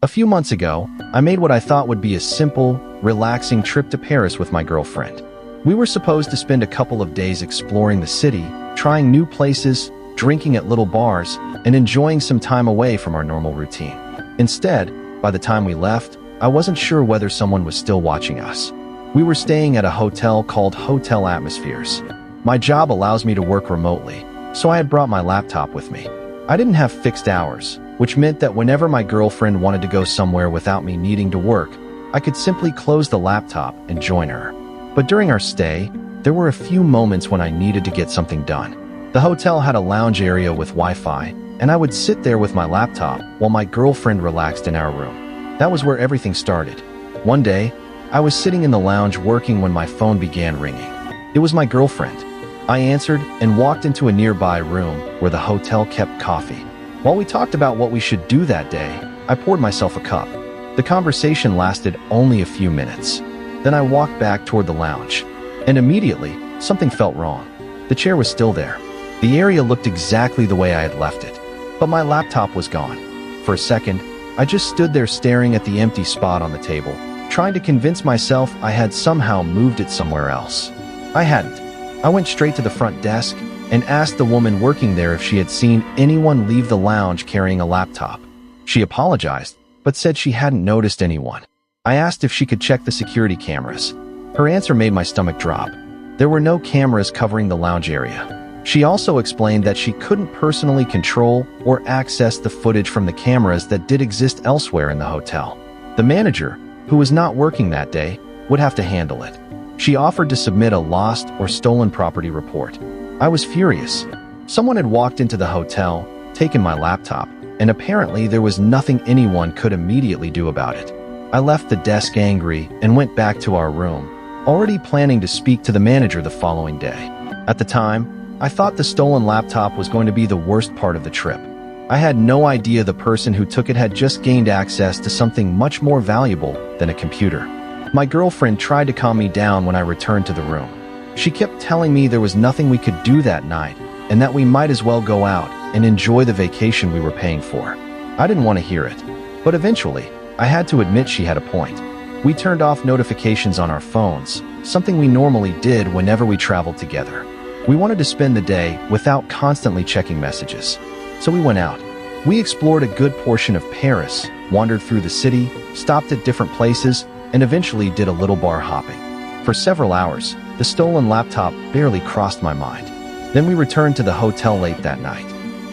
A few months ago, I made what I thought would be a simple, relaxing trip to Paris with my girlfriend. We were supposed to spend a couple of days exploring the city, trying new places, drinking at little bars, and enjoying some time away from our normal routine. Instead, by the time we left, I wasn't sure whether someone was still watching us. We were staying at a hotel called Hotel Atmospheres. My job allows me to work remotely, so I had brought my laptop with me. I didn't have fixed hours, which meant that whenever my girlfriend wanted to go somewhere without me needing to work, I could simply close the laptop and join her. But during our stay, there were a few moments when I needed to get something done. The hotel had a lounge area with Wi-Fi, and I would sit there with my laptop while my girlfriend relaxed in our room. That was where everything started. One day, I was sitting in the lounge working when my phone began ringing. It was my girlfriend. I answered and walked into a nearby room where the hotel kept coffee. While we talked about what we should do that day, I poured myself a cup. The conversation lasted only a few minutes. Then I walked back toward the lounge, and immediately, something felt wrong. The chair was still there. The area looked exactly the way I had left it, but my laptop was gone. For a second, I just stood there staring at the empty spot on the table, trying to convince myself I had somehow moved it somewhere else. I hadn't. I went straight to the front desk and asked the woman working there if she had seen anyone leave the lounge carrying a laptop. She apologized, but said she hadn't noticed anyone. I asked if she could check the security cameras. Her answer made my stomach drop. There were no cameras covering the lounge area. She also explained that she couldn't personally control or access the footage from the cameras that did exist elsewhere in the hotel. The manager, who was not working that day, would have to handle it. She offered to submit a lost or stolen property report. I was furious. Someone had walked into the hotel, taken my laptop, and apparently there was nothing anyone could immediately do about it. I left the desk angry and went back to our room, already planning to speak to the manager the following day. At the time, I thought the stolen laptop was going to be the worst part of the trip. I had no idea the person who took it had just gained access to something much more valuable than a computer. My girlfriend tried to calm me down when I returned to the room. She kept telling me there was nothing we could do that night, and that we might as well go out and enjoy the vacation we were paying for. I didn't want to hear it, but eventually, I had to admit she had a point. We turned off notifications on our phones, something we normally did whenever we traveled together. We wanted to spend the day without constantly checking messages. So we went out. We explored a good portion of Paris, wandered through the city, stopped at different places, and eventually did a little bar hopping. For several hours, the stolen laptop barely crossed my mind. Then we returned to the hotel late that night.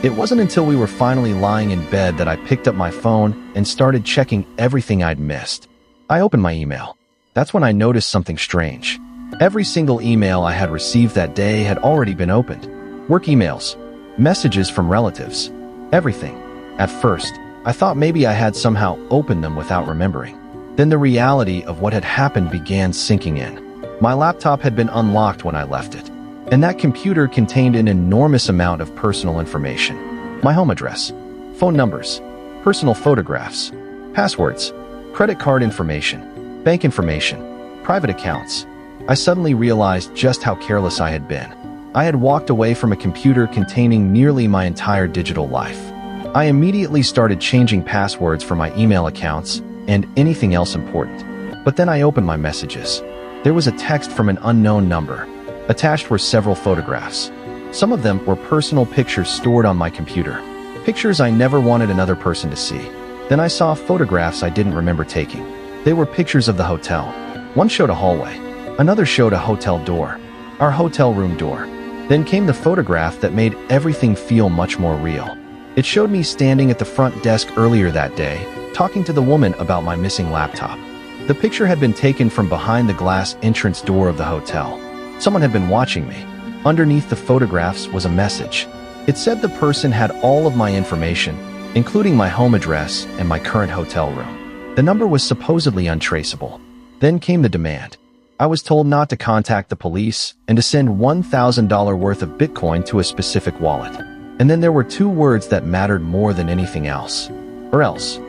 It wasn't until we were finally lying in bed that I picked up my phone and started checking everything I'd missed. I opened my email. That's when I noticed something strange. Every single email I had received that day had already been opened. Work emails, messages from relatives, everything. At first, I thought maybe I had somehow opened them without remembering. Then the reality of what had happened began sinking in. My laptop had been unlocked when I left it, and that computer contained an enormous amount of personal information. My home address, phone numbers, personal photographs, passwords, credit card information, bank information, private accounts. I suddenly realized just how careless I had been. I had walked away from a computer containing nearly my entire digital life. I immediately started changing passwords for my email accounts and anything else important. But then I opened my messages. There was a text from an unknown number. Attached were several photographs. Some of them were personal pictures stored on my computer. Pictures I never wanted another person to see. Then I saw photographs I didn't remember taking. They were pictures of the hotel. One showed a hallway. Another showed a hotel door. Our hotel room door. Then came the photograph that made everything feel much more real. It showed me standing at the front desk earlier that day, talking to the woman about my missing laptop. The picture had been taken from behind the glass entrance door of the hotel. Someone had been watching me. Underneath the photographs was a message. It said the person had all of my information, including my home address and my current hotel room. The number was supposedly untraceable. Then came the demand. I was told not to contact the police and to send $1,000 worth of Bitcoin to a specific wallet. And then there were two words that mattered more than anything else. Or else.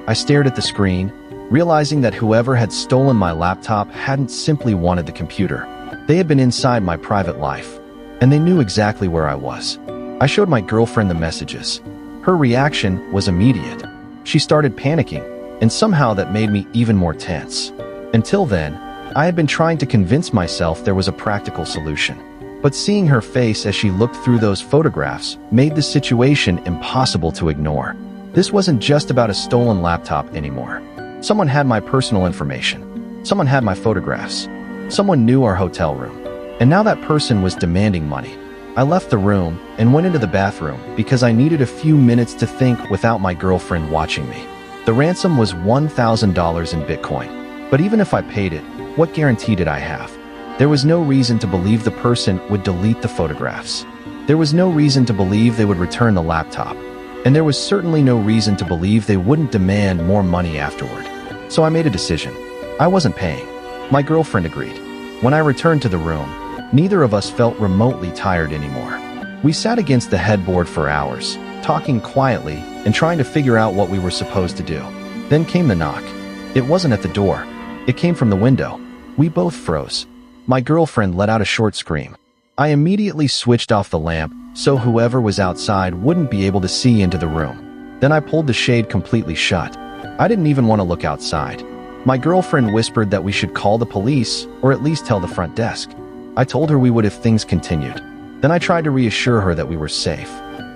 I stared at the screen, realizing that whoever had stolen my laptop hadn't simply wanted the computer. They had been inside my private life, and they knew exactly where I was. I showed my girlfriend the messages. Her reaction was immediate. She started panicking, and somehow that made me even more tense. Until then, I had been trying to convince myself there was a practical solution. But seeing her face as she looked through those photographs made the situation impossible to ignore. This wasn't just about a stolen laptop anymore. Someone had my personal information. Someone had my photographs. Someone knew our hotel room. And now that person was demanding money. I left the room and went into the bathroom because I needed a few minutes to think without my girlfriend watching me. The ransom was $1,000 in Bitcoin. But even if I paid it, what guarantee did I have? There was no reason to believe the person would delete the photographs. There was no reason to believe they would return the laptop. And there was certainly no reason to believe they wouldn't demand more money afterward. So I made a decision. I wasn't paying. My girlfriend agreed. When I returned to the room, neither of us felt remotely tired anymore. We sat against the headboard for hours, talking quietly and trying to figure out what we were supposed to do. Then came the knock. It wasn't at the door. It came from the window. We both froze. My girlfriend let out a short scream. I immediately switched off the lamp so whoever was outside wouldn't be able to see into the room. Then I pulled the shade completely shut. I didn't even want to look outside. My girlfriend whispered that we should call the police or at least tell the front desk. I told her we would if things continued. Then I tried to reassure her that we were safe.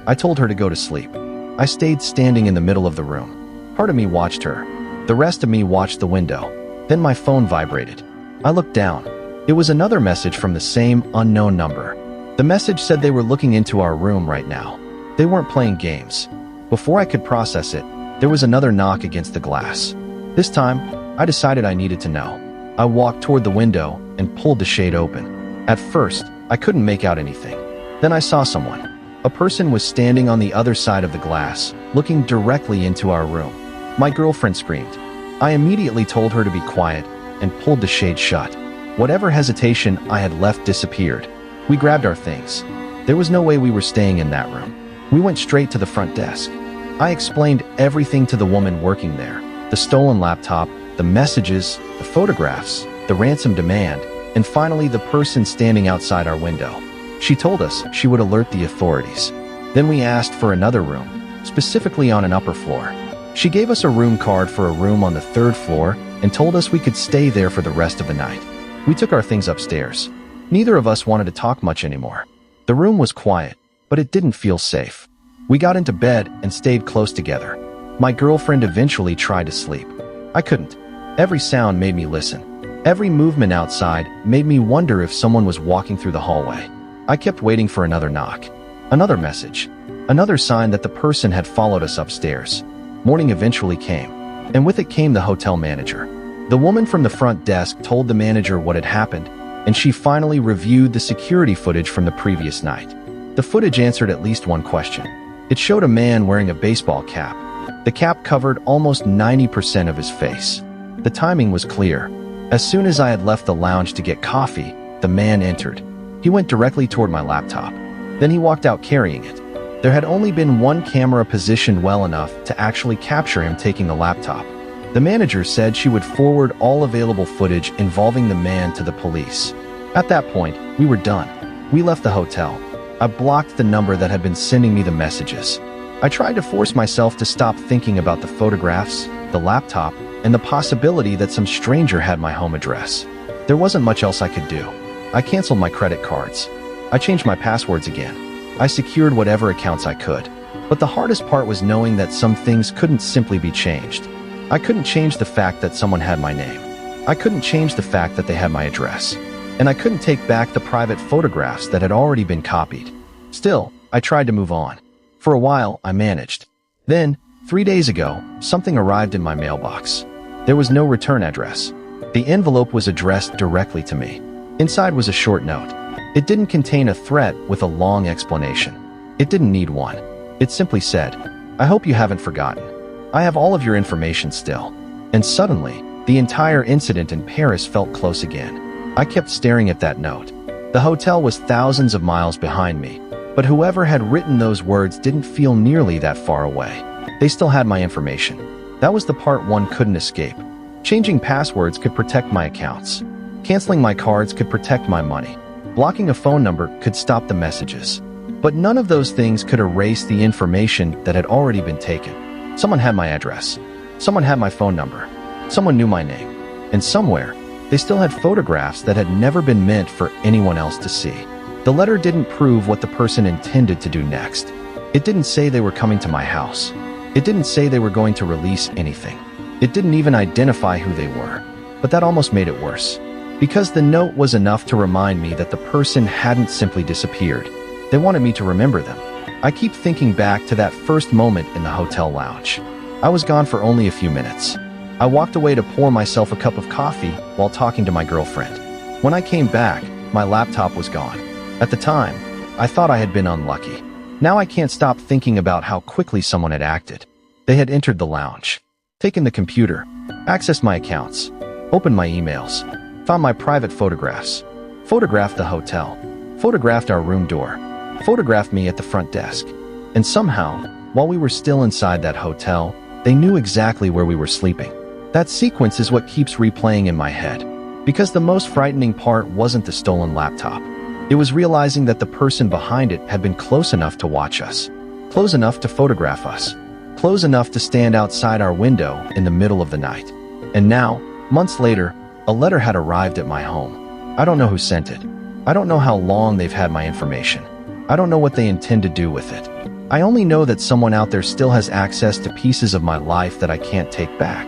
I told her to go to sleep. I stayed standing in the middle of the room. Part of me watched her. The rest of me watched the window. Then my phone vibrated. I looked down. It was another message from the same unknown number. The message said they were looking into our room right now. They weren't playing games. Before I could process it, there was another knock against the glass. This time, I decided I needed to know. I walked toward the window and pulled the shade open. At first, I couldn't make out anything. Then I saw someone. A person was standing on the other side of the glass, looking directly into our room. My girlfriend screamed. I immediately told her to be quiet and pulled the shade shut. Whatever hesitation I had left disappeared. We grabbed our things. There was no way we were staying in that room. We went straight to the front desk. I explained everything to the woman working there. The stolen laptop, the messages, the photographs, the ransom demand, and finally the person standing outside our window. She told us she would alert the authorities. Then we asked for another room, specifically on an upper floor. She gave us a room card for a room on the 3rd floor and told us we could stay there for the rest of the night. We took our things upstairs. Neither of us wanted to talk much anymore. The room was quiet, but it didn't feel safe. We got into bed and stayed close together. My girlfriend eventually tried to sleep. I couldn't. Every sound made me listen. Every movement outside made me wonder if someone was walking through the hallway. I kept waiting for another knock, another message, another sign that the person had followed us upstairs. Morning eventually came, and with it came the hotel manager. The woman from the front desk told the manager what had happened, and she finally reviewed the security footage from the previous night. The footage answered at least one question. It showed a man wearing a baseball cap. The cap covered almost 90% of his face. The timing was clear. As soon as I had left the lounge to get coffee, the man entered. He went directly toward my laptop. Then he walked out carrying it. There had only been one camera positioned well enough to actually capture him taking the laptop. The manager said she would forward all available footage involving the man to the police. At that point, we were done. We left the hotel. I blocked the number that had been sending me the messages. I tried to force myself to stop thinking about the photographs, the laptop, and the possibility that some stranger had my home address. There wasn't much else I could do. I canceled my credit cards. I changed my passwords again. I secured whatever accounts I could. But the hardest part was knowing that some things couldn't simply be changed. I couldn't change the fact that someone had my name. I couldn't change the fact that they had my address. And I couldn't take back the private photographs that had already been copied. Still, I tried to move on. For a while, I managed. Then, 3 days ago, something arrived in my mailbox. There was no return address. The envelope was addressed directly to me. Inside was a short note. It didn't contain a threat with a long explanation. It didn't need one. It simply said, "I hope you haven't forgotten. I have all of your information still." And suddenly, the entire incident in Paris felt close again. I kept staring at that note. The hotel was thousands of miles behind me, but whoever had written those words didn't feel nearly that far away. They still had my information. That was the part one couldn't escape. Changing passwords could protect my accounts. Canceling my cards could protect my money. Blocking a phone number could stop the messages. But none of those things could erase the information that had already been taken. Someone had my address. Someone had my phone number. Someone knew my name. And somewhere, they still had photographs that had never been meant for anyone else to see. The letter didn't prove what the person intended to do next. It didn't say they were coming to my house. It didn't say they were going to release anything. It didn't even identify who they were. But that almost made it worse. Because the note was enough to remind me that the person hadn't simply disappeared. They wanted me to remember them. I keep thinking back to that first moment in the hotel lounge. I was gone for only a few minutes. I walked away to pour myself a cup of coffee while talking to my girlfriend. When I came back, my laptop was gone. At the time, I thought I had been unlucky. Now I can't stop thinking about how quickly someone had acted. They had entered the lounge, taken the computer, accessed my accounts, opened my emails, found my private photographs, photographed the hotel, photographed our room door, photographed me at the front desk. And somehow, while we were still inside that hotel, they knew exactly where we were sleeping. That sequence is what keeps replaying in my head. Because the most frightening part wasn't the stolen laptop. It was realizing that the person behind it had been close enough to watch us, close enough to photograph us, close enough to stand outside our window in the middle of the night. And now, months later, a letter had arrived at my home. I don't know who sent it. I don't know how long they've had my information. I don't know what they intend to do with it. I only know that someone out there still has access to pieces of my life that I can't take back.